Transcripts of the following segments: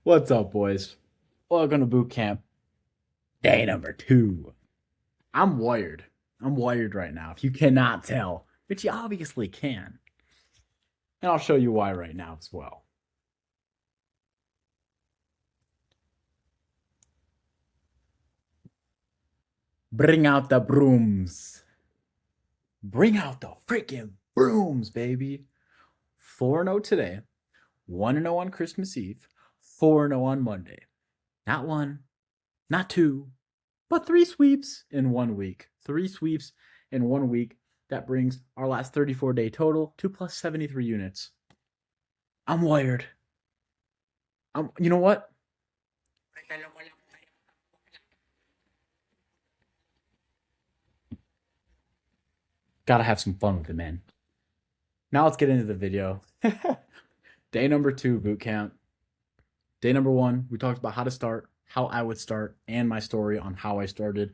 What's up, boys? Welcome to boot camp. Day number 2. I'm wired. I'm wired right now. If you cannot tell, which you obviously can. And I'll show you why right now as well. Bring out the brooms. Bring out the freaking brooms, baby. 4-0 today. 1-0 on Christmas Eve. 4-0 on Monday. Not 1, not 2, but 3 sweeps in 1 week. 3 sweeps in 1 week. That brings our last 34-day total to plus 73 units. I'm wired. You know what? Gotta have some fun with it, man. Now let's get into the video. Day number 2, boot camp. Day number 1, we talked about how to start, how I would start, and my story on how I started,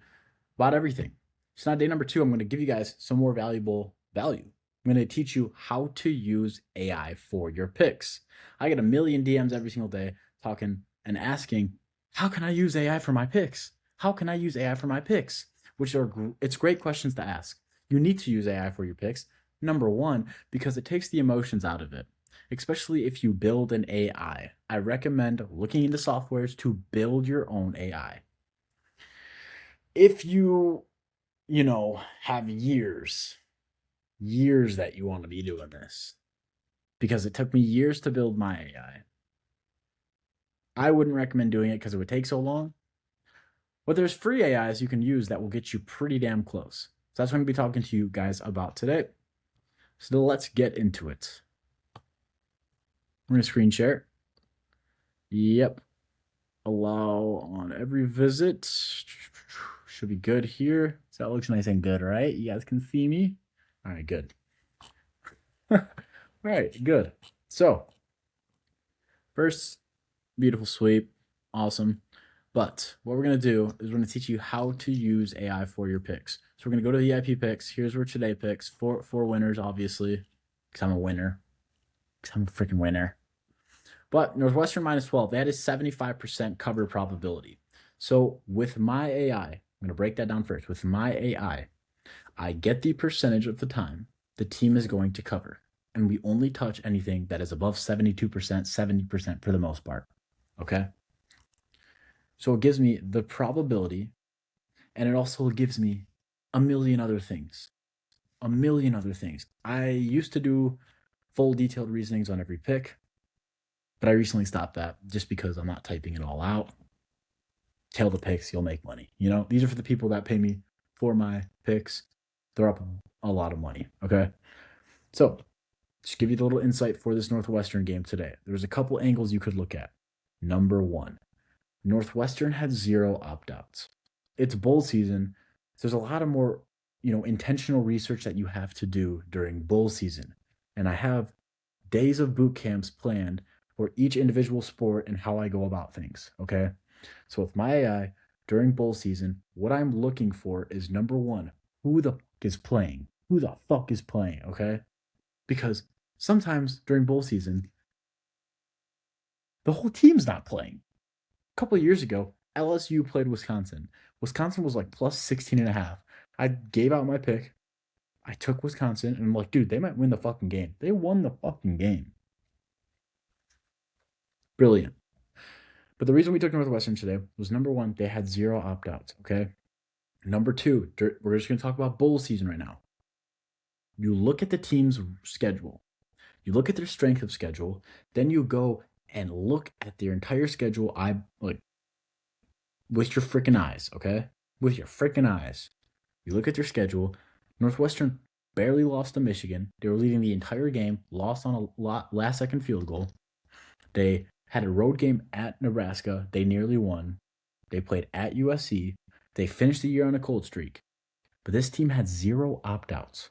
about everything. So now day number 2, I'm going to give you guys some more valuable value. I'm going to teach you how to use AI for your picks. I get a million DMs every single day talking and asking, how can I use AI for my picks? How can I use AI for my picks? It's great questions to ask. You need to use AI for your picks. Number 1, because it takes the emotions out of it. Especially if you build an AI. I recommend looking into softwares to build your own AI. If you have years that you want to be doing this, because it took me years to build my AI, I wouldn't recommend doing it because it would take so long. But there's free AIs you can use that will get you pretty damn close. So that's what I'm going to be talking to you guys about today. So let's get into it. I'm going to screen share. Yep. Allow on every visit. Should be good here. So that looks nice and good, right? You guys can see me? All right, good. All right, good. So, first, beautiful sweep. Awesome. But what we're going to do is we're going to teach you how to use AI for your picks. So we're going to go to the VIP picks. Here's where today picks. Four winners, obviously, because I'm a winner. Because I'm a freaking winner. But Northwestern minus 12, that is 75% cover probability. So with my AI, I'm going to break that down first. With my AI, I get the percentage of the time the team is going to cover. And we only touch anything that is above 72%, 70% for the most part. Okay? So it gives me the probability, and it also gives me a million other things. I used to do full detailed reasonings on every pick, but I recently stopped that just because I'm not typing it all out. Tail the picks, you'll make money. These are for the people that pay me for my picks. They're up a lot of money, okay? So, just give you the little insight for this Northwestern game today. There's a couple angles you could look at. Number 1, Northwestern had 0 opt-outs. It's bowl season. So there's a lot of more, intentional research that you have to do during bowl season. And I have days of boot camps planned for each individual sport and how I go about things, okay? So with my AI, during bowl season, what I'm looking for is, number 1, who the fuck is playing? Who the fuck is playing, okay? Because sometimes during bowl season, the whole team's not playing. A couple of years ago, LSU played Wisconsin. Wisconsin was like plus 16.5. I gave out my pick. I took Wisconsin, and I'm like, dude, they might win the fucking game. They won the fucking game. Brilliant. But the reason we took Northwestern today was, number 1, they had 0 opt-outs, okay? Number 2, we're just going to talk about bowl season right now. You look at the team's schedule. You look at their strength of schedule. Then you go and look at their entire schedule. With your freaking eyes, okay? With your freaking eyes. You look at their schedule. Northwestern barely lost to Michigan. They were leading the entire game, lost on a last-second field goal. They had a road game at Nebraska. They nearly won. They played at USC. They finished the year on a cold streak. But this team had 0 opt outs.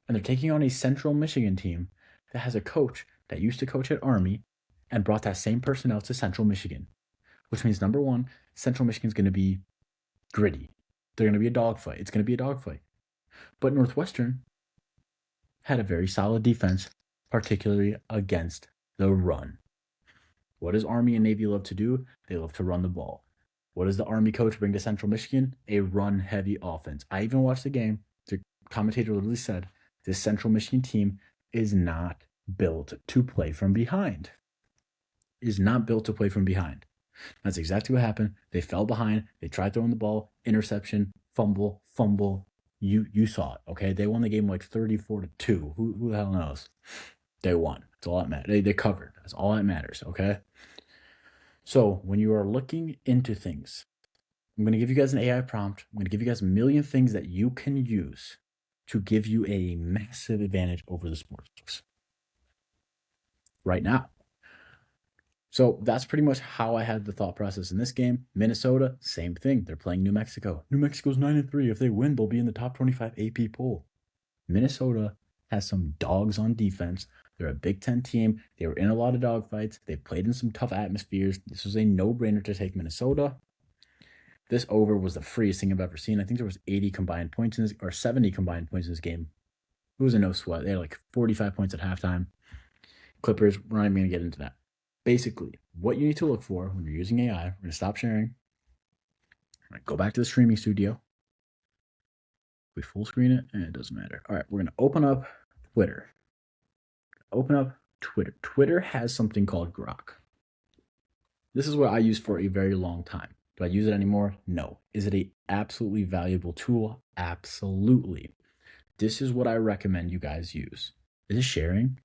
And they're taking on a Central Michigan team that has a coach that used to coach at Army and brought that same personnel to Central Michigan, which means number one, Central Michigan's going to be gritty. They're going to be a dogfight. It's going to be a dogfight. But Northwestern had a very solid defense, particularly against the run. What does Army and Navy love to do? They love to run the ball. What does the Army coach bring to Central Michigan? A run-heavy offense. I even watched the game. The commentator literally said, this Central Michigan team is not built to play from behind. Is not built to play from behind. That's exactly what happened. They fell behind. They tried throwing the ball. Interception, fumble. You saw it, okay? They won the game like 34-2. Who the hell knows? They won. That's all that matters. They covered. That's all that matters, okay? So when you are looking into things, I'm going to give you guys an AI prompt. I'm going to give you guys a million things that you can use to give you a massive advantage over the sportsbooks right now. So that's pretty much how I had the thought process in this game. Minnesota, same thing. They're playing New Mexico. New Mexico's 9-3. If they win, they'll be in the top 25 AP poll. Minnesota has some dogs on defense. They're a Big Ten team. They were in a lot of dogfights. They played in some tough atmospheres. This was a no-brainer to take Minnesota. This over was the freest thing I've ever seen. I think there was 80 combined points in this, or 70 combined points in this game. It was a no sweat. They had like 45 points at halftime. Clippers, we're not even going to get into that. Basically, what you need to look for when you're using AI, we're going to stop sharing. All right, go back to the streaming studio. We full screen it, and it doesn't matter. All right, we're going to open up Twitter. Open up Twitter. Twitter has something called Grok. This is what I used for a very long time. Do I use it anymore? No. Is it an absolutely valuable tool? Absolutely. This is what I recommend you guys use. Is it sharing?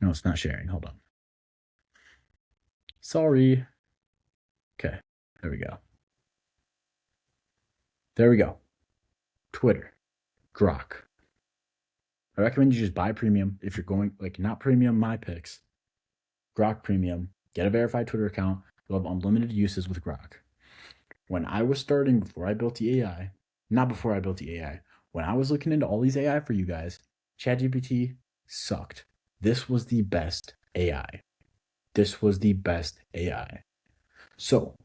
No, it's not sharing. Hold on. Sorry. Okay, there we go. There we go. Twitter. Grok. I recommend you just buy premium if you're going, like, not premium, my picks. Grok premium. Get a verified Twitter account. You'll have unlimited uses with Grok. When I was starting, before I built the AI, not before I built the AI, when I was looking into all these AI for you guys, ChatGPT sucked. This was the best AI. This was the best AI. So,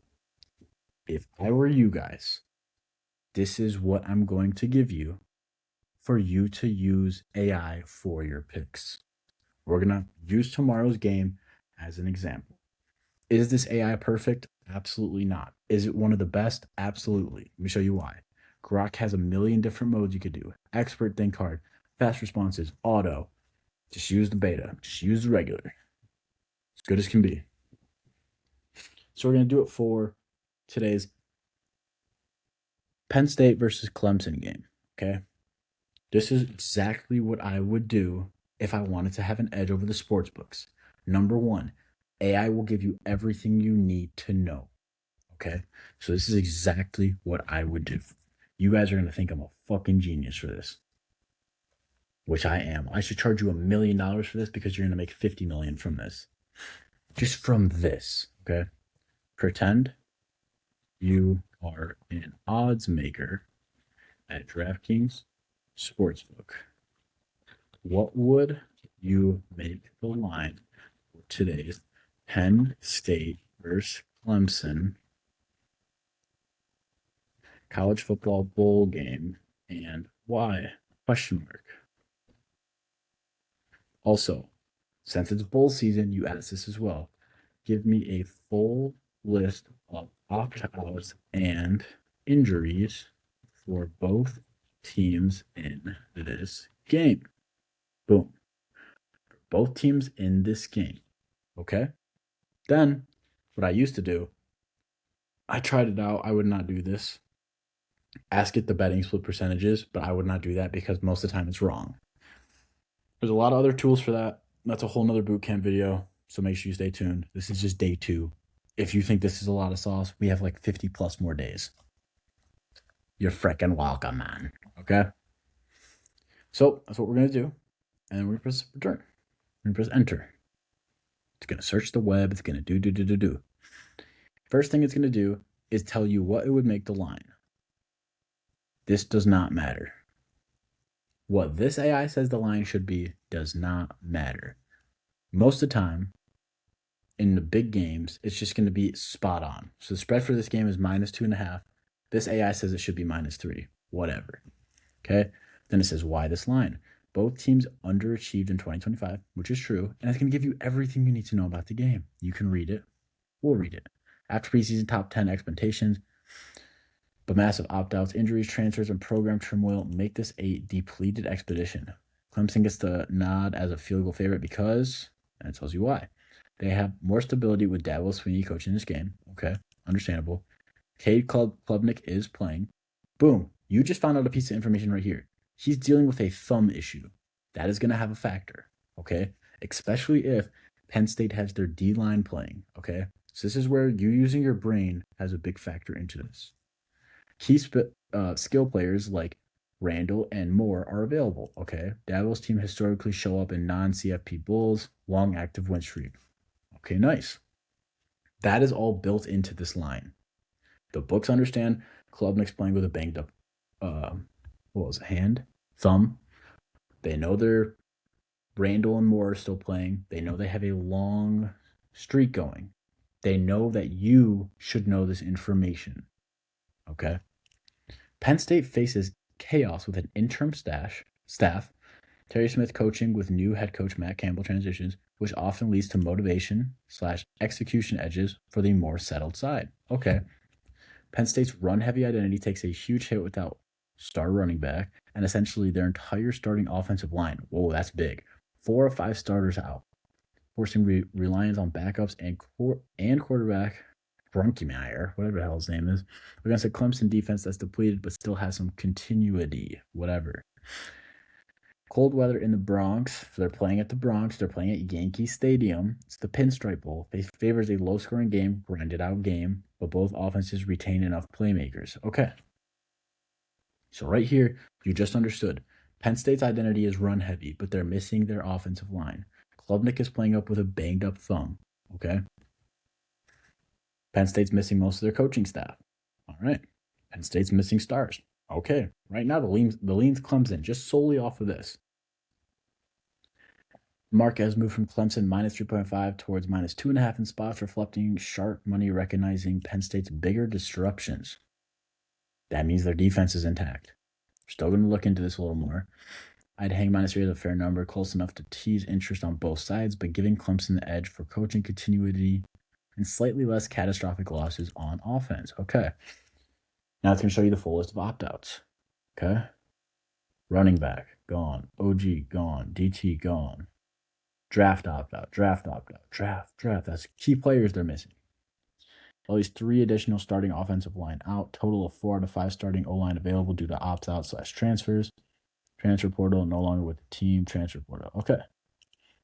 if I were you guys, this is what I'm going to give you for you to use AI for your picks. We're going to use tomorrow's game as an example. Is this AI perfect? Absolutely not. Is it one of the best? Absolutely. Let me show you why. Grok has a million different modes you could do. Expert, think hard, fast responses, auto. Just use the beta. Just use the regular. As good as can be. So we're going to do it for today's Penn State versus Clemson game, okay? This is exactly what I would do if I wanted to have an edge over the sports books. Number one, AI will give you everything you need to know, okay? So this is exactly what I would do. You guys are going to think I'm a fucking genius for this, which I am. I should charge you $1 million for this because you're going to make $50 million from this. Just from this, okay? Pretend you are an odds maker at DraftKings Sportsbook. What would you make the line for today's Penn State versus Clemson college football bowl game, and why? Question mark. Also, since it's bowl season, you asked this as well. Give me a full list of opt-outs and injuries for both teams in this game. Boom. Both teams in this game. Okay? Then, what I used to do, I tried it out. I would not do this. Ask it the betting split percentages, but I would not do that because most of the time it's wrong. There's a lot of other tools for that. That's a whole nother bootcamp video, so make sure you stay tuned. This is just day 2. If you think this is a lot of sauce, we have like 50 plus more days. You're freaking welcome, man. Okay? So that's what we're going to do. And we're going to press return. We're going to press enter. It's going to search the web. It's going to do. First thing it's going to do is tell you what it would make the line. This does not matter. What this AI says the line should be does not matter. Most of the time, in the big games, it's just going to be spot on. So the spread for this game is -2.5. This AI says it should be -3. Whatever. Okay? Then it says, why this line? Both teams underachieved in 2025, which is true, and it's going to give you everything you need to know about the game. You can read it. We'll read it. After preseason top 10 expectations, but massive opt-outs, injuries, transfers, and program turmoil make this a depleted expedition. Clemson gets the nod as a field goal favorite because, and it tells you why. They have more stability with Dabo Sweeney coaching this game. Okay, understandable. Cade Klubnik is playing. Boom. You just found out a piece of information right here. He's dealing with a thumb issue. That is going to have a factor, okay? Especially if Penn State has their D-line playing, okay? So this is where you using your brain has a big factor into this. Key skill players like Randall and Moore are available, okay? Dabo's team historically show up in non-CFP Bulls, long active win streak. Okay, nice. That is all built into this line. The books understand Klubnik's playing with a banged up, thumb. They know their Randall and Moore are still playing. They know they have a long streak going. They know that you should know this information. Okay? Penn State faces chaos with an interim staff, Terry Smith coaching with new head coach Matt Campbell transitions, which often leads to motivation/execution edges for the more settled side. Okay. Penn State's run-heavy identity takes a huge hit without star running back and essentially their entire starting offensive line. Whoa, that's big. 4 of 5 starters out, forcing reliance on backups and quarterback Brunkemeyer, whatever the hell his name is, against a Clemson defense that's depleted but still has some continuity, whatever. Cold weather in the Bronx. So they're playing at the Bronx. They're playing at Yankee Stadium. It's the Pinstripe Bowl. It favors a low-scoring game, grinded-out game, but both offenses retain enough playmakers. Okay. So right here, you just understood. Penn State's identity is run-heavy, but they're missing their offensive line. Klubnik is playing up with a banged-up thumb. Okay. Penn State's missing most of their coaching staff. All right. Penn State's missing stars. Okay. Right now, the lean's Clemson, just solely off of this. Marquez moved from Clemson -3.5 towards -2.5 in spots, reflecting sharp money recognizing Penn State's bigger disruptions. That means their defense is intact. We're still going to look into this a little more. I'd hang -3 as a fair number, close enough to tease interest on both sides, but giving Clemson the edge for coaching continuity and slightly less catastrophic losses on offense. Okay. Now it's going to show you the full list of opt-outs. Okay. Running back, gone. OG, gone. DT, gone. Draft opt-out. Draft. That's key players they're missing. At least 3 additional starting offensive line out. Total of 4 out of 5 starting O-line available due to opt-out/transfers. Transfer portal no longer with the team. Transfer portal. Okay.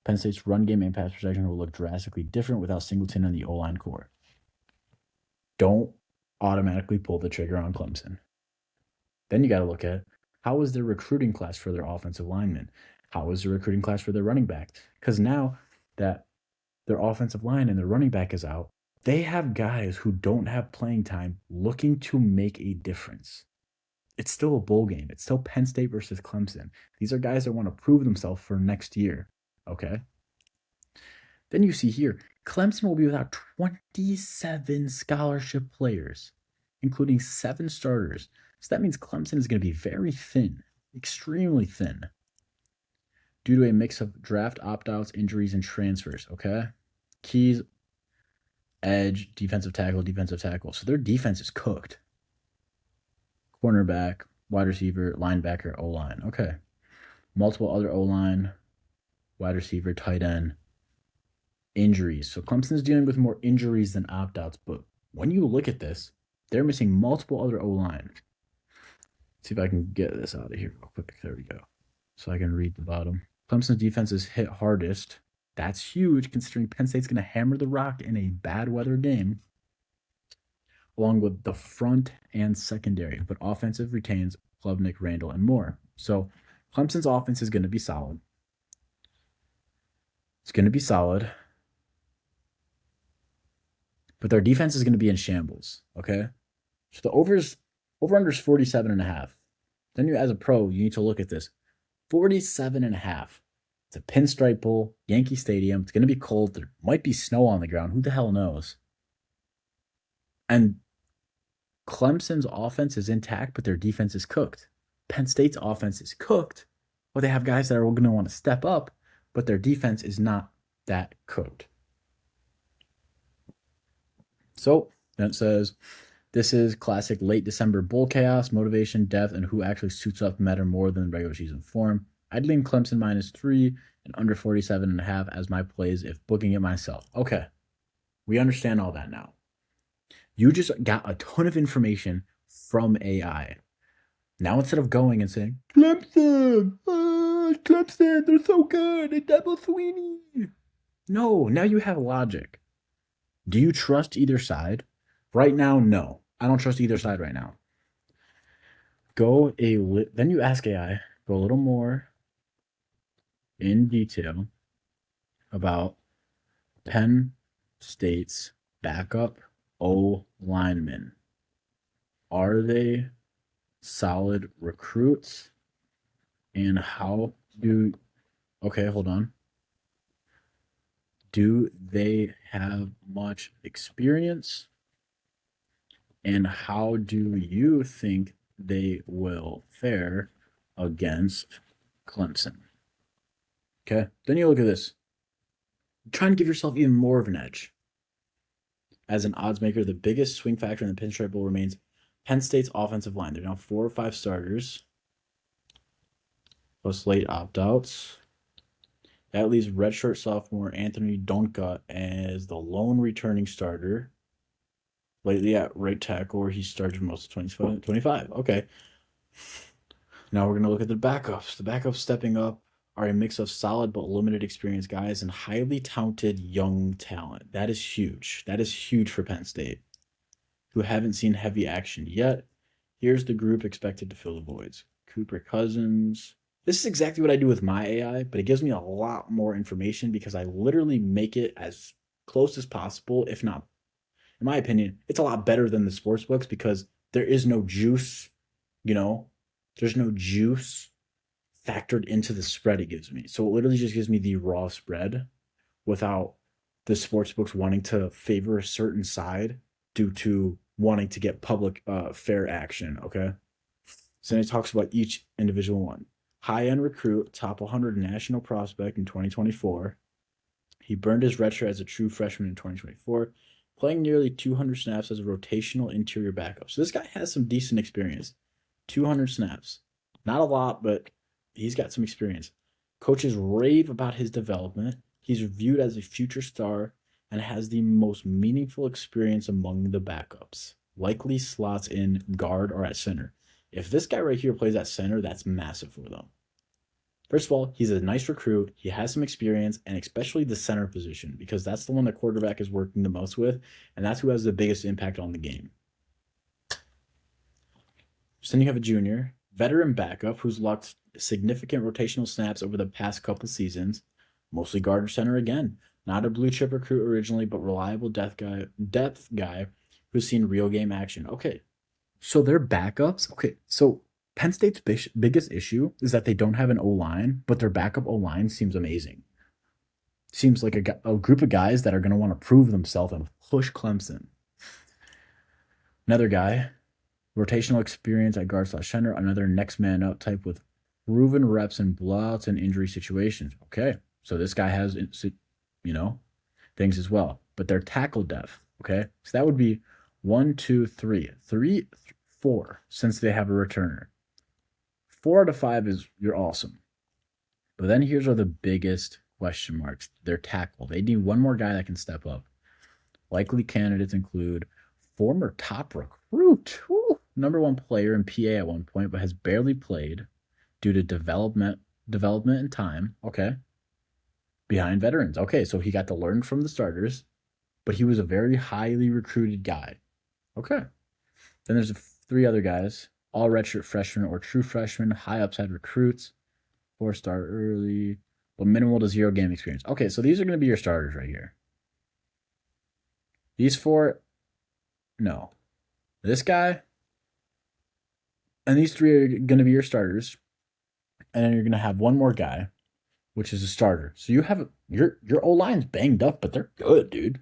Penn State's run game and pass protection will look drastically different without Singleton and the O-line core. Don't automatically pull the trigger on Clemson. Then you got to look at how is their recruiting class for their offensive linemen? How is the recruiting class for their running back? Because now that their offensive line and their running back is out, they have guys who don't have playing time looking to make a difference. It's still a bowl game. It's still Penn State versus Clemson. These are guys that want to prove themselves for next year. Okay? Then you see here, Clemson will be without 27 scholarship players, including 7 starters. So that means Clemson is going to be very thin, extremely thin, due to a mix of draft opt-outs, injuries, and transfers, okay? Keys, edge, defensive tackle. So their defense is cooked. Cornerback, wide receiver, linebacker, O-line. Okay. Multiple other O-line, wide receiver, tight end, injuries. So Clemson's dealing with more injuries than opt-outs, but when you look at this, they're missing multiple other O-line. See if I can get this out of here real quick. There we go. So I can read the bottom. Clemson's defense is hit hardest. That's huge considering Penn State's going to hammer the rock in a bad weather game, along with the front and secondary. But offensive retains Klubnik, Randall, and Moore. So Clemson's offense is going to be solid. It's going to be solid. but their defense is going to be in shambles. Okay. So the over under is 47.5. Then you, as a pro, you need to look at this 47.5. It's a pinstripe bowl, Yankee Stadium. It's going to be cold. There might be snow on the ground. Who the hell knows? And Clemson's offense is intact, but their defense is cooked. Penn State's offense is cooked, but they have guys that are going to want to step up, but their defense is not that cooked. So then it says, this is classic late December bowl chaos. Motivation, depth, and who actually suits up matter more than regular season form. I'd lean Clemson -3 and under 47.5 as my plays if booking it myself. Okay, we understand all that now. You just got a ton of information from AI. Now instead of going and saying, Clemson, they're so good, and Dabo Swinney. No, now you have logic. Do you trust either side? Right now, no. I don't trust either side right now. Then you ask AI, go a little more in detail about Penn State's backup O linemen. Are they solid recruits? And okay, hold on. Do they have much experience? And how do you think they will fare against Clemson? Okay, then you look at this. Trying to give yourself even more of an edge. As an odds maker, the biggest swing factor in the Pinstripe Bowl remains Penn State's offensive line. They're now 4 or 5 starters, plus late opt-outs. That leaves redshirt sophomore Anthony Donka as the lone returning starter. Lately at right tackle, where he started most of 25. Okay. Now we're going to look at the backups. The backups stepping up are a mix of solid but limited experience guys and highly talented young talent. That is huge. That is huge for Penn State, who haven't seen heavy action yet. Here's the group expected to fill the voids. Cooper Cousins. This is exactly what I do with my AI, but it gives me a lot more information because I literally make it as close as possible, if not, in my opinion, it's a lot better than the sports books because there is no juice, there's no juice factored into the spread it gives me. So it literally just gives me the raw spread without the sports books wanting to favor a certain side due to wanting to get public fair action, okay? So then it talks about each individual one. High-end recruit, top 100 national prospect in 2024. He burned his redshirt as a true freshman in 2024, playing nearly 200 snaps as a rotational interior backup. So this guy has some decent experience. 200 snaps. Not a lot, but he's got some experience. Coaches rave about his development. He's viewed as a future star and has the most meaningful experience among the backups. Likely slots in guard or at center. If this guy right here plays at center, that's massive for them. First of all, he's a nice recruit. He has some experience, and especially the center position, because that's the one the quarterback is working the most with, and that's who has the biggest impact on the game. So then you have a junior, veteran backup who's locked significant rotational snaps over the past couple seasons, mostly guard or center again. Not a blue chip recruit originally, but reliable depth guy who's seen real game action. Okay, so they're backups. Okay, so Penn State's biggest issue is that they don't have an O-line, but their backup O-line seems amazing. Seems like a group of guys that are going to want to prove themselves and push Clemson. Another guy, rotational experience at guard/center, another next man up type with proven reps in blowouts and injury situations. Okay, so this guy has, things as well. But they're tackle depth. Okay, so that would be 1, 2, 3, 4 since they have a returner. 4 out of 5 is you're awesome. But then here's are the biggest question marks. Their tackle. They need one more guy that can step up. Likely candidates include former top recruit, #1 player in PA at one point, but has barely played due to development and time. Okay. Behind veterans. Okay, so he got to learn from the starters, but he was a very highly recruited guy. Okay. Then there's 3 other guys, all redshirt freshmen or true freshmen, high upside recruits, 4-star early, but minimal to 0 game experience. Okay, so these are going to be your starters right here. These four, no. This guy and these three are going to be your starters, and then you're going to have one more guy, which is a starter. So you have your O line's banged up, but they're good, dude.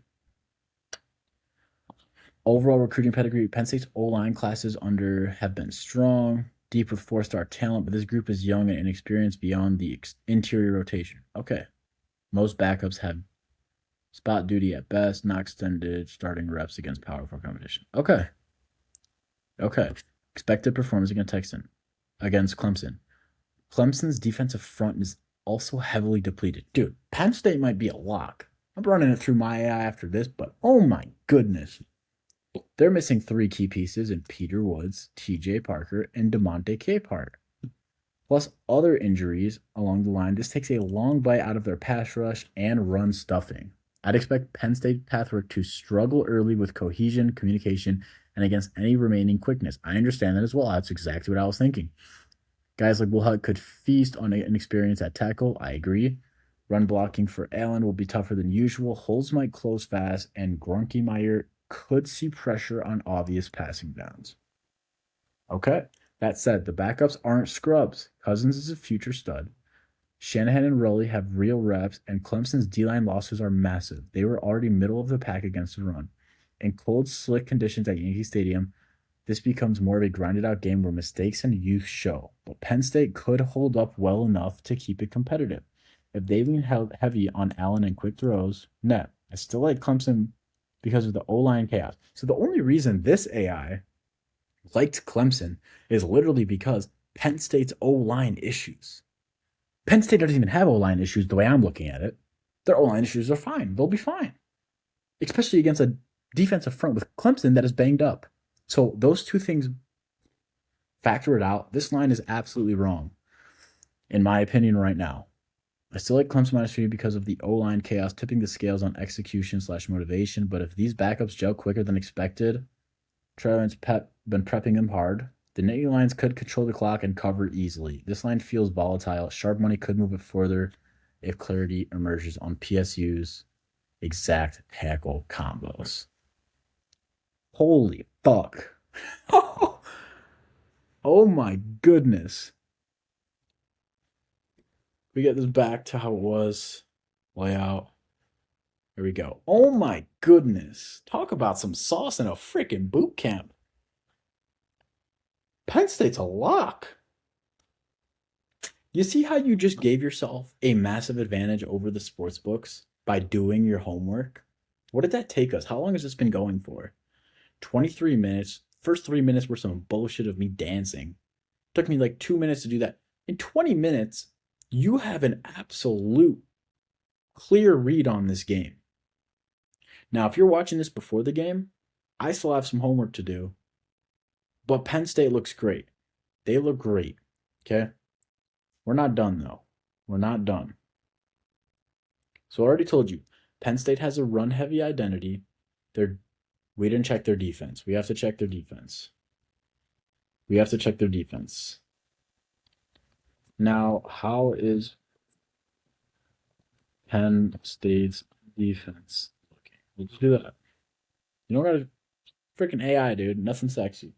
Overall recruiting pedigree: Penn State's O line classes under have been strong, deep with 4-star talent, but this group is young and inexperienced beyond the interior rotation. Okay, most backups have spot duty at best, not extended starting reps against Power 4 competition. Okay. Expected performance against Clemson. Clemson's defensive front is also heavily depleted. Dude, Penn State might be a lock. I'm running it through my AI after this, but oh my goodness. They're missing 3 key pieces in Peter Woods, TJ Parker, and DeMonte Capehart. Plus other injuries along the line. This takes a long bite out of their pass rush and run stuffing. I'd expect Penn State pathwork to struggle early with cohesion, communication, and against any remaining quickness. I understand that as well. That's exactly what I was thinking. Guys like Will Hutt could feast on inexperience at tackle. I agree. Run blocking for Allen will be tougher than usual. Holes might close fast, and Grunkemeyer could see pressure on obvious passing downs. Okay. That said, the backups aren't scrubs. Cousins is a future stud. Shanahan and Rowley have real reps, and Clemson's D-line losses are massive. They were already middle of the pack against the run. In cold, slick conditions at Yankee Stadium, this becomes more of a grinded-out game where mistakes and youth show. But Penn State could hold up well enough to keep it competitive. If they lean heavy on Allen and quick throws, net. I still like Clemson because of the O-line chaos. So the only reason this AI liked Clemson is literally because Penn State's O-line issues. Penn State doesn't even have O-line issues the way I'm looking at it. Their O-line issues are fine. They'll be fine. Especially against a defensive front with Clemson that is banged up. So those two things, factor it out. This line is absolutely wrong, in my opinion, right now. I still like Clemson -3 because of the O-line chaos tipping the scales on execution/motivation. But if these backups gel quicker than expected, Trevor's been prepping them hard. The Navy lines could control the clock and cover easily. This line feels volatile. Sharp money could move it further if clarity emerges on PSU's exact tackle combos. Holy fuck. Oh my goodness. We get this back to how it was. Layout. Here we go. Oh my goodness. Talk about some sauce in a freaking boot camp. Penn State's a lock. You see how you just gave yourself a massive advantage over the sports books by doing your homework? What did that take us? How long has this been going for? 23 minutes. First 3 minutes were some bullshit of me dancing. Took me like 2 minutes to do that. In 20 minutes, you have an absolute clear read on this game. Now, if you're watching this before the game, I still have some homework to do. But Penn State looks great. They look great. Okay? We're not done, though. We're not done. So I already told you, Penn State has a run-heavy identity. We didn't check their defense. We have to check their defense. Now, how is Penn State's defense looking? We'll just do that. You don't gotta freaking AI, dude. Nothing sexy.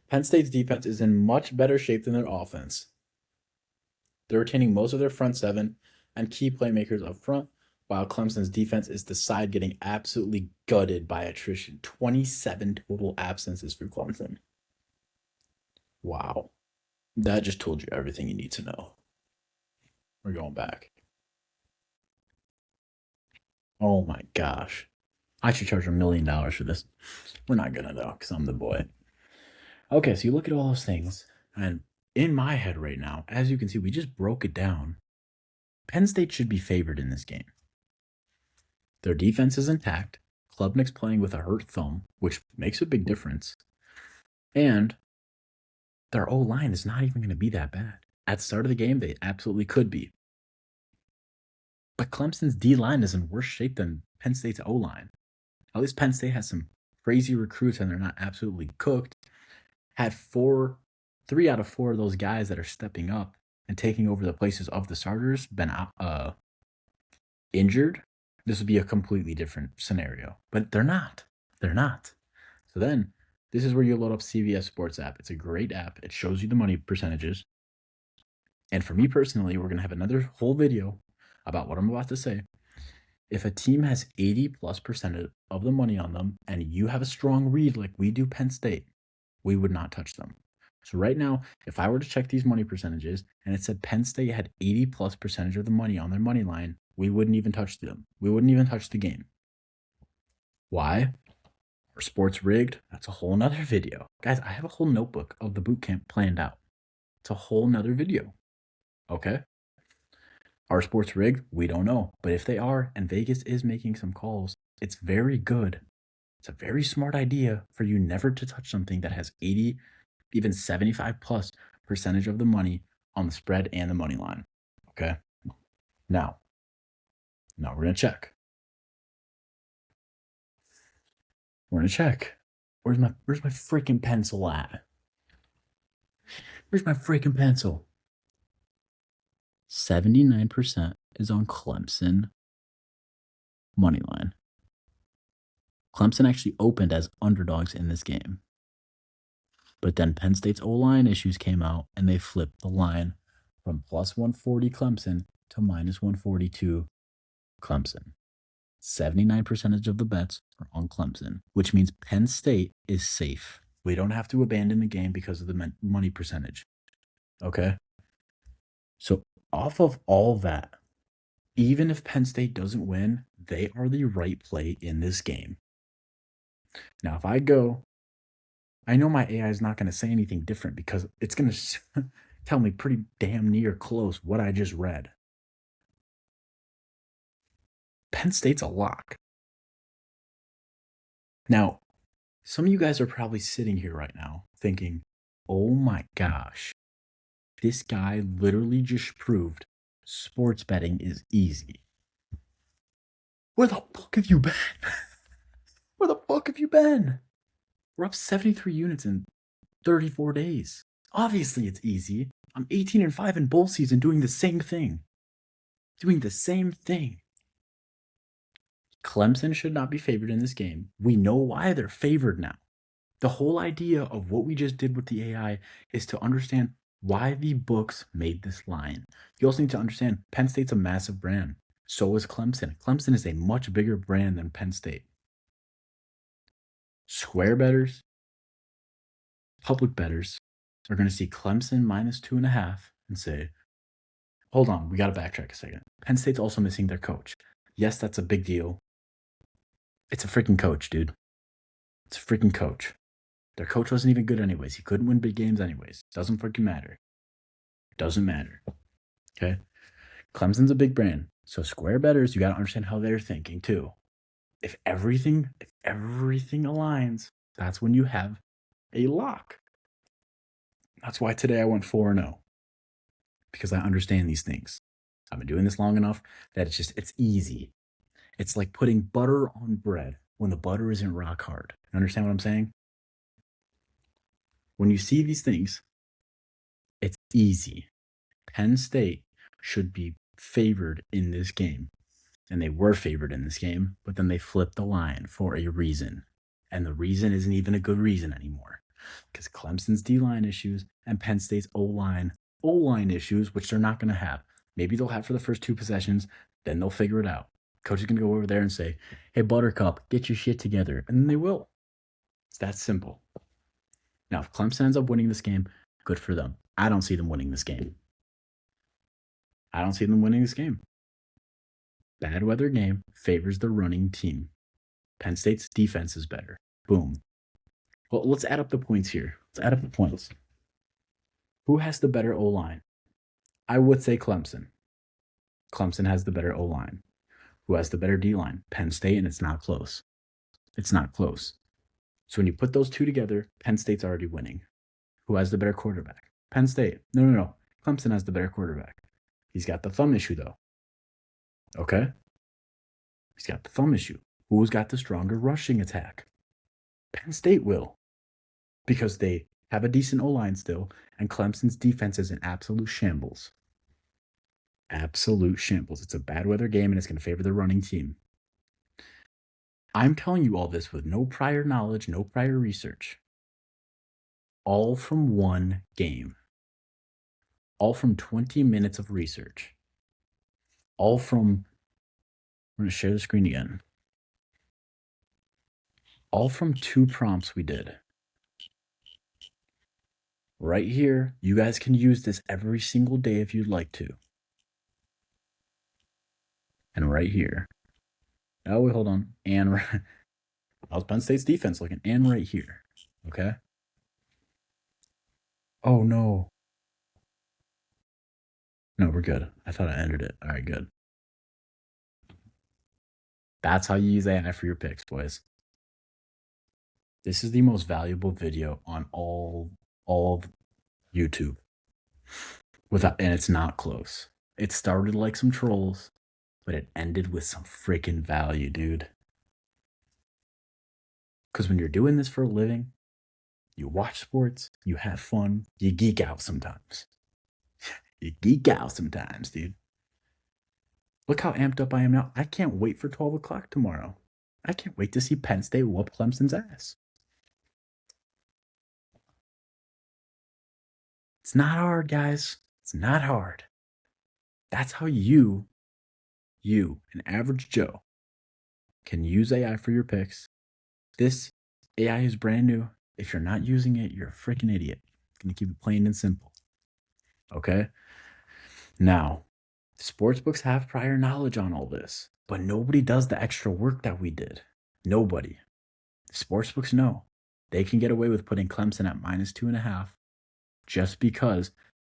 Penn State's defense is in much better shape than their offense. They're retaining most of their front seven and key playmakers up front, while Clemson's defense is the side getting absolutely gutted by attrition. 27 total absences for Clemson. Wow. That just told you everything you need to know. We're going back. Oh my gosh. I should charge $1 million for this. We're not gonna though, because I'm the boy. Okay, so you look at all those things, and in my head right now, as you can see, we just broke it down. Penn State should be favored in this game. Their defense is intact. Klubnik's playing with a hurt thumb, which makes a big difference. And their O-line is not even going to be that bad. At the start of the game, they absolutely could be. But Clemson's D-line is in worse shape than Penn State's O-line. At least Penn State has some crazy recruits and they're not absolutely cooked. Had 3 out of 4 of those guys that are stepping up and taking over the places of the starters been injured, this would be a completely different scenario. But they're not. They're not. So then this is where you load up CBS Sports app. It's a great app. It shows you the money percentages. And for me personally, we're going to have another whole video about what I'm about to say. If a team has 80+% of the money on them and you have a strong read like we do Penn State, we would not touch them. So right now, if I were to check these money percentages and it said Penn State had 80+% of the money on their money line, we wouldn't even touch them. We wouldn't even touch the game. Why? Are sports rigged? That's a whole nother video. Guys, I have a whole notebook of the boot camp planned out. It's a whole nother video. Okay? Are sports rigged? We don't know. But if they are, and Vegas is making some calls, it's very good. It's a very smart idea for you never to touch something that has 80, even 75+% of the money on the spread and the money line. Okay? Now we're going to check. We're going to check. Where's my freaking pencil at? Where's my freaking pencil? 79% is on Clemson money line. Clemson actually opened as underdogs in this game. But then Penn State's O-line issues came out and they flipped the line from +140 Clemson to -142 Clemson. 79% of the bets are on Clemson, which means Penn State is safe. We don't have to abandon the game because of the money percentage. Okay? So off of all that, even if Penn State doesn't win, they are the right play in this game. Now, if I go, I know my AI is not going to say anything different because it's going to tell me pretty damn near close what I just read. Penn State's a lock. Now, some of you guys are probably sitting here right now thinking, oh my gosh, this guy literally just proved sports betting is easy. Where the fuck have you been? Where the fuck have you been? We're up 73 units in 34 days. Obviously, it's easy. I'm 18-5 in bowl season doing the same thing. Clemson should not be favored in this game. We know why they're favored now. The whole idea of what we just did with the AI is to understand why the books made this line. You also need to understand Penn State's a massive brand. So is Clemson. Clemson is a much bigger brand than Penn State. Square bettors, public bettors are going to see Clemson -2.5 and say, hold on, we got to backtrack a second. Penn State's also missing their coach. Yes, that's a big deal. It's a freaking coach, dude. It's a freaking coach. Their coach wasn't even good anyways. He couldn't win big games anyways. Doesn't freaking matter. Doesn't matter. Okay? Clemson's a big brand. So square bettors, you got to understand how they're thinking too. If everything aligns, that's when you have a lock. That's why today I went 4-0. Because I understand these things. I've been doing this long enough that it's easy. It's like putting butter on bread when the butter isn't rock hard. You understand what I'm saying? When you see these things, it's easy. Penn State should be favored in this game. And they were favored in this game, but then they flipped the line for a reason. And the reason isn't even a good reason anymore. Because Clemson's D-line issues and Penn State's O-line issues, which they're not going to have. Maybe they'll have for the first 2 possessions, then they'll figure it out. Coach is going to go over there and say, hey, Buttercup, get your shit together. And then they will. It's that simple. Now, if Clemson ends up winning this game, good for them. I don't see them winning this game. Bad weather game favors the running team. Penn State's defense is better. Boom. Well, let's add up the points here. Who has the better O-line? I would say Clemson. Clemson has the better O-line. Who has the better D-line? Penn State, and it's not close. So when you put those two together, Penn State's already winning. Who has the better quarterback? Penn State. No. Clemson has the better quarterback. He's got the thumb issue, though. Okay? He's got the thumb issue. Who's got the stronger rushing attack? Penn State will. Because they have a decent O-line still, and Clemson's defense is in absolute shambles. Absolute shambles. It's a bad weather game and it's going to favor the running team. I'm telling you all this with no prior knowledge, no prior research. All from one game. All from 20 minutes of research. All from, we're going to share the screen again. All from 2 prompts we did. Right here, you guys can use this every single day if you'd like to. And right here. Oh, wait, hold on. And how's Penn State's defense looking? And right here. Okay. Oh, no. No, we're good. I thought I ended it. All right, good. That's how you use AI for your picks, boys. This is the most valuable video on all of YouTube. And it's not close. It started like some trolls, but it ended with some freaking value, dude. Because when you're doing this for a living, you watch sports, you have fun, you geek out sometimes. You geek out sometimes, dude. Look how amped up I am now. I can't wait for 12 o'clock tomorrow. I can't wait to see Penn State whoop Clemson's ass. It's not hard, guys. It's not hard. That's how you, an average Joe, can use AI for your picks. This AI is brand new. If you're not using it, you're a freaking idiot. I'm going to keep it plain and simple. Okay? Now, sportsbooks have prior knowledge on all this, but nobody does the extra work that we did. Nobody. Sportsbooks know they can get away with putting Clemson at -2.5 just because,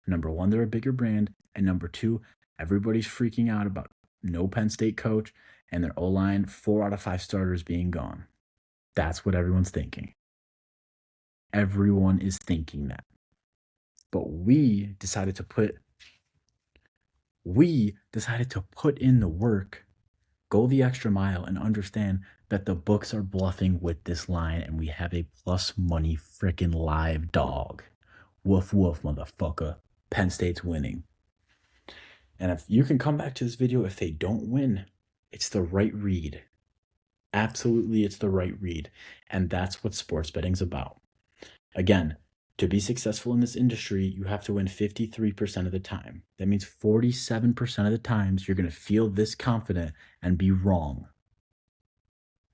number one, they're a bigger brand, and number two, everybody's freaking out about no Penn State coach and their O-line 4 out of 5 starters being gone. That's what everyone's thinking. Everyone is thinking that. But we decided to put in the work, go the extra mile, and understand that the books are bluffing with this line, and we have a plus money freaking live dog. Woof, woof, motherfucker. Penn State's winning. And if you can come back to this video, if they don't win, it's the right read. Absolutely, it's the right read. And that's what sports betting's about. Again, to be successful in this industry, you have to win 53% of the time. That means 47% of the times you're going to feel this confident and be wrong.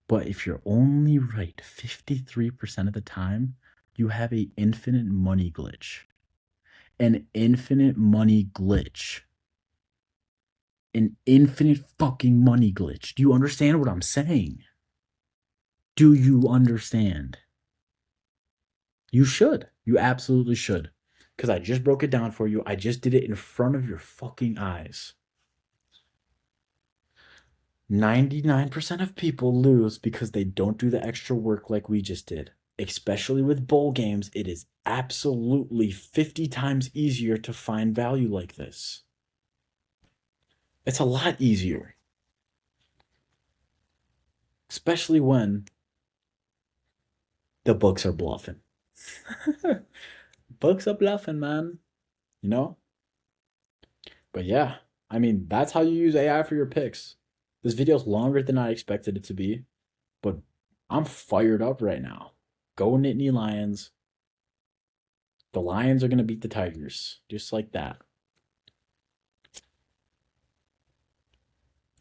But if you're only right 53% of the time, you have an infinite money glitch. An infinite money glitch. An infinite fucking money glitch. Do you understand what I'm saying? Do you understand? You should. You absolutely should. Because I just broke it down for you. I just did it in front of your fucking eyes. 99% of people lose because they don't do the extra work like we just did. Especially with bowl games, it is absolutely 50 times easier to find value like this. It's a lot easier. Especially when the books are bluffing. Books are bluffing, man. You know? But yeah, I mean, that's how you use AI for your picks. This video's longer than I expected it to be, but I'm fired up right now. Go Nittany Lions. The Lions are going to beat the Tigers, just like that.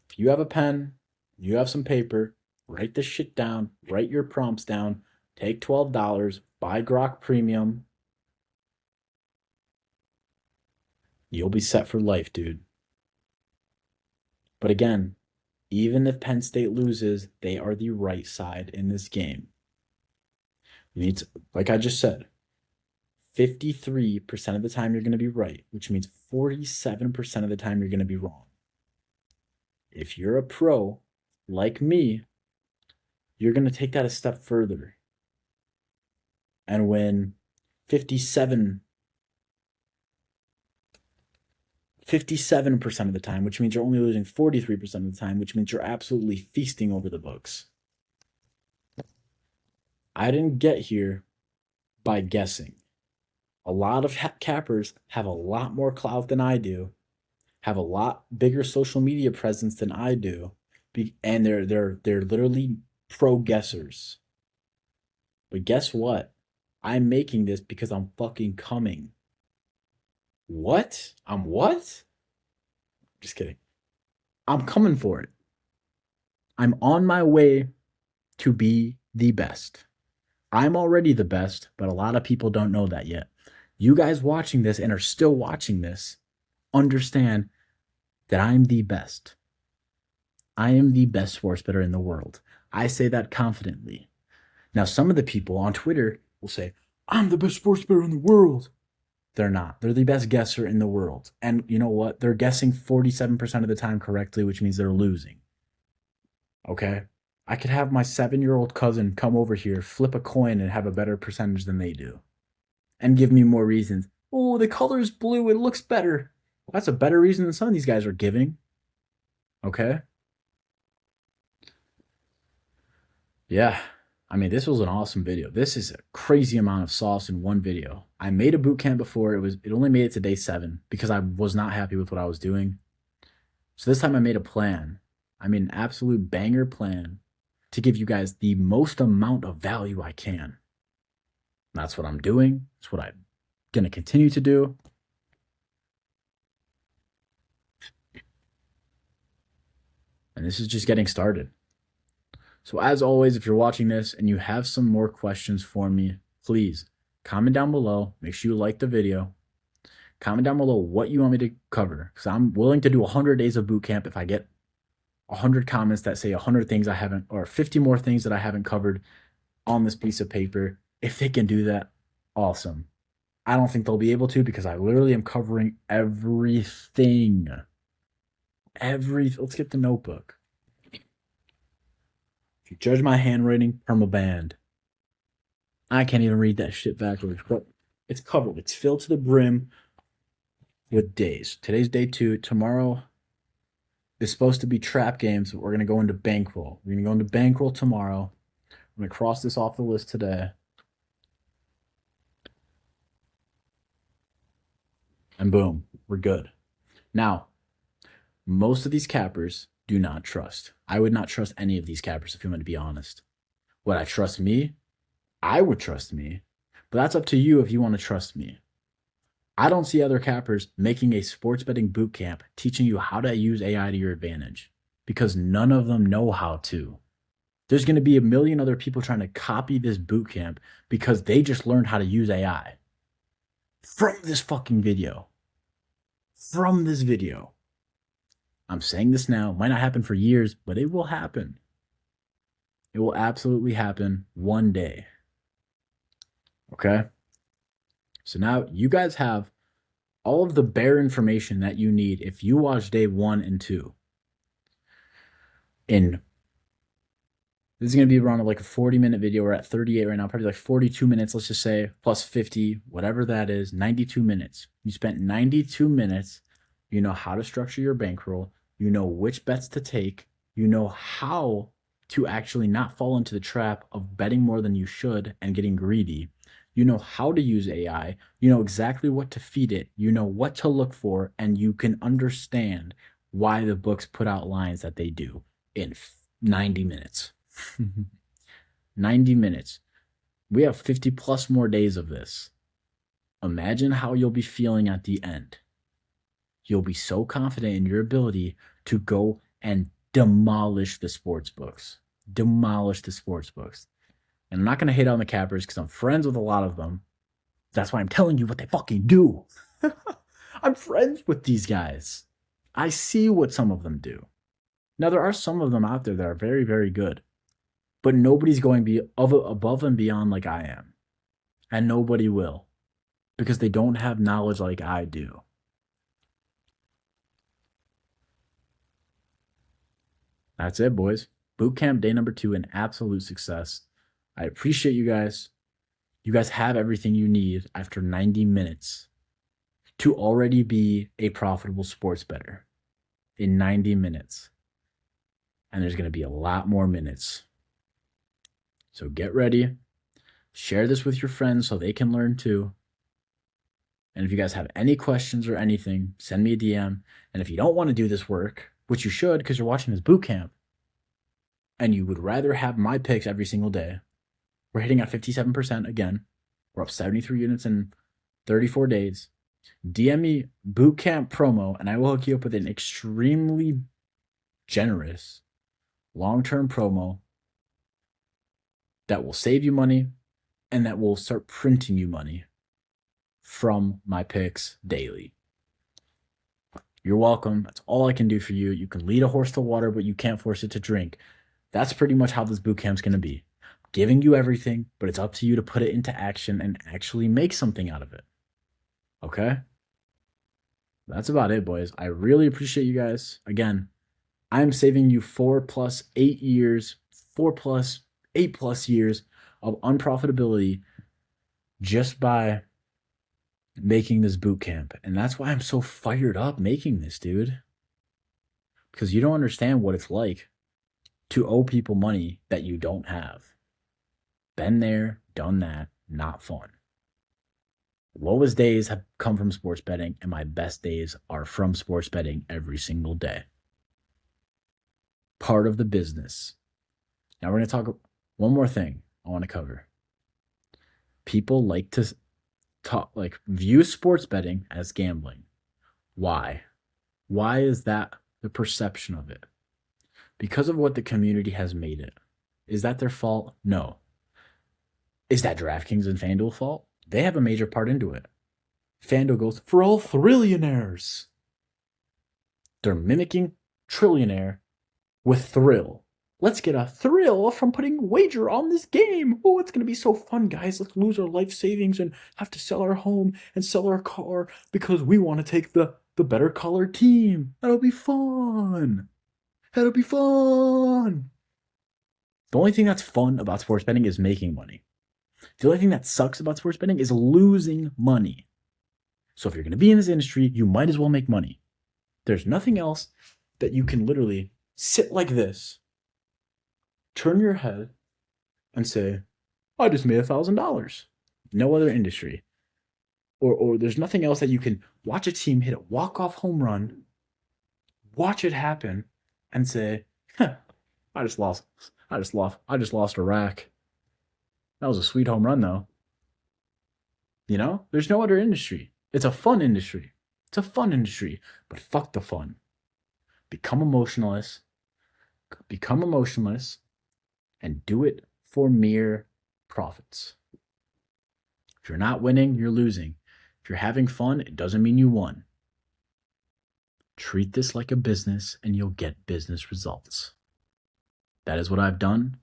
If you have a pen, you have some paper, write this shit down, write your prompts down, take $12, buy Grok Premium. You'll be set for life, dude. But again, even if Penn State loses, they are the right side in this game. You need to, like I just said, 53% of the time you're going to be right, which means 47% of the time you're going to be wrong. If you're a pro like me, you're going to take that a step further and win 57% of the time, which means you're only losing 43% of the time, which means you're absolutely feasting over the books. I didn't get here by guessing. A lot of cappers have a lot more clout than I do, have a lot bigger social media presence than I do, and they're literally pro guessers. But guess what? I'm making this because I'm fucking coming. What? I'm what? Just kidding. I'm coming for it. I'm on my way to be the best. I'm already the best, but a lot of people don't know that yet. You guys watching this and are still watching this understand that I'm the best. I am the best sports bettor in the world. I say that confidently. Now, some of the people on Twitter will say, I'm the best sports bettor in the world. They're not. They're the best guesser in the world. And you know what? They're guessing 47% of the time correctly, which means they're losing. Okay? I could have my 7-year-old cousin come over here, flip a coin, and have a better percentage than they do. And give me more reasons. Oh, the color's blue. It looks better. Well, that's a better reason than some of these guys are giving. Okay? Yeah. I mean, this was an awesome video. This is a crazy amount of sauce in one video. I made a boot camp before. It only made it to day 7 because I was not happy with what I was doing. So this time I made a plan. I made an absolute banger plan to give you guys the most amount of value I can. That's what I'm doing. That's what I'm going to continue to do. And this is just getting started. So as always, if you're watching this and you have some more questions for me, please comment down below. Make sure you like the video. Comment down below what you want me to cover, because I'm willing to do 100 days of boot camp if I get 100 comments that say 100 things I haven't, or 50 more things that I haven't covered on this piece of paper. If they can do that, awesome. I don't think they'll be able to because I literally am covering everything. Let's get the notebook. If you judge my handwriting, permabanned. I can't even read that shit backwards, but it's covered. It's filled to the brim with days. Today's day 2. Tomorrow is supposed to be trap games, but we're going to go into bankroll. We're going to go into bankroll tomorrow. I'm going to cross this off the list today. And boom, we're good. Now, most of these cappers do not trust. I would not trust any of these cappers if you want to be honest. Would I trust me? I would trust me. But that's up to you if you want to trust me. I don't see other cappers making a sports betting boot camp teaching you how to use AI to your advantage because none of them know how to. There's going to be a million other people trying to copy this boot camp because they just learned how to use AI. From this fucking video. From this video. I'm saying this now. It might not happen for years, but it will happen. It will absolutely happen one day. Okay? So now you guys have all of the bare information that you need if you watch day 1 and 2. This is going to be around like a 40-minute video. We're at 38 right now, probably like 42 minutes, let's just say, plus 50, whatever that is, 92 minutes. You spent 92 minutes. You know how to structure your bankroll. You know which bets to take. You know how to actually not fall into the trap of betting more than you should and getting greedy. You know how to use AI. You know exactly what to feed it. You know what to look for, and you can understand why the books put out lines that they do in 90 minutes. 90 minutes. We have 50 plus more days of this. Imagine how you'll be feeling at the end. You'll be so confident in your ability to go and demolish the sports books. Demolish the sports books. And I'm not going to hate on the cappers because I'm friends with a lot of them. That's why I'm telling you what they fucking do. I'm friends with these guys. I see what some of them do. Now, there are some of them out there that are very, very good. But nobody's going above and beyond like I am. And nobody will. Because they don't have knowledge like I do. That's it, boys. Bootcamp day number 2, an absolute success. I appreciate you guys. You guys have everything you need after 90 minutes to already be a profitable sports bettor in 90 minutes. And there's going to be a lot more minutes. So get ready. Share this with your friends so they can learn too. And if you guys have any questions or anything, send me a DM. And if you don't want to do this work, which you should because you're watching this boot camp, and you would rather have my picks every single day, we're hitting at 57% again. We're up 73 units in 34 days. DM me Bootcamp promo, and I will hook you up with an extremely generous long-term promo that will save you money and that will start printing you money from my picks daily. You're welcome. That's all I can do for you. You can lead a horse to water, but you can't force it to drink. That's pretty much how this bootcamp's going to be. Giving you everything, but it's up to you to put it into action and actually make something out of it. Okay? That's about it, boys. I really appreciate you guys. Again, I'm saving you 4 plus 8 years, 4 plus 8 plus years of unprofitability just by making this boot camp. And that's why I'm so fired up making this, dude. Because you don't understand what it's like to owe people money that you don't have. Been there, done that, not fun. Lowest days have come from sports betting, and my best days are from sports betting every single day. Part of the business. Now we're going to talk one more thing I want to cover. People like to view sports betting as gambling. Why? Why is that the perception of it? Because of what the community has made it. Is that their fault? No. Is that DraftKings and FanDuel fault? They have a major part into it. FanDuel goes, for all thrillionaires. They're mimicking trillionaire with thrill. Let's get a thrill from putting wager on this game. Oh, it's going to be so fun, guys. Let's lose our life savings and have to sell our home and sell our car because we want to take the better colored team. That'll be fun. That'll be fun. The only thing that's fun about sports betting is making money. The only thing that sucks about sports betting is losing money. So if you're going to be in this industry, you might as well make money. There's nothing else that you can literally sit like this, turn your head, and say, I just made $1,000. No other industry. Or there's nothing else that you can watch a team hit a walk-off home run, watch it happen, and say, I just lost a rack. That was a sweet home run, though. You know, there's no other industry. It's a fun industry. It's a fun industry, but fuck the fun. Become emotionless. Become emotionless and do it for mere profits. If you're not winning, you're losing. If you're having fun, it doesn't mean you won. Treat this like a business and you'll get business results. That is what I've done.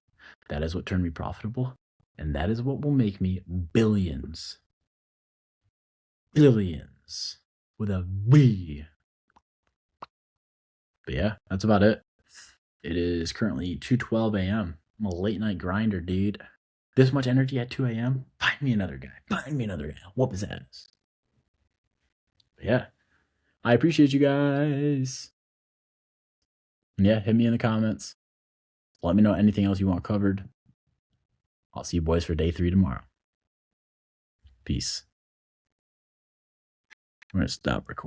That is what turned me profitable. And that is what will make me billions. Billions. With a B. But yeah, that's about it. It is currently 2:12 a.m. I'm a late night grinder, dude. This much energy at 2 a.m.? Find me another guy. Find me another guy. Whoop his ass. But yeah. I appreciate you guys. And yeah, hit me in the comments. Let me know anything else you want covered. I'll see you boys for day 3 tomorrow. Peace. I'm going to stop recording.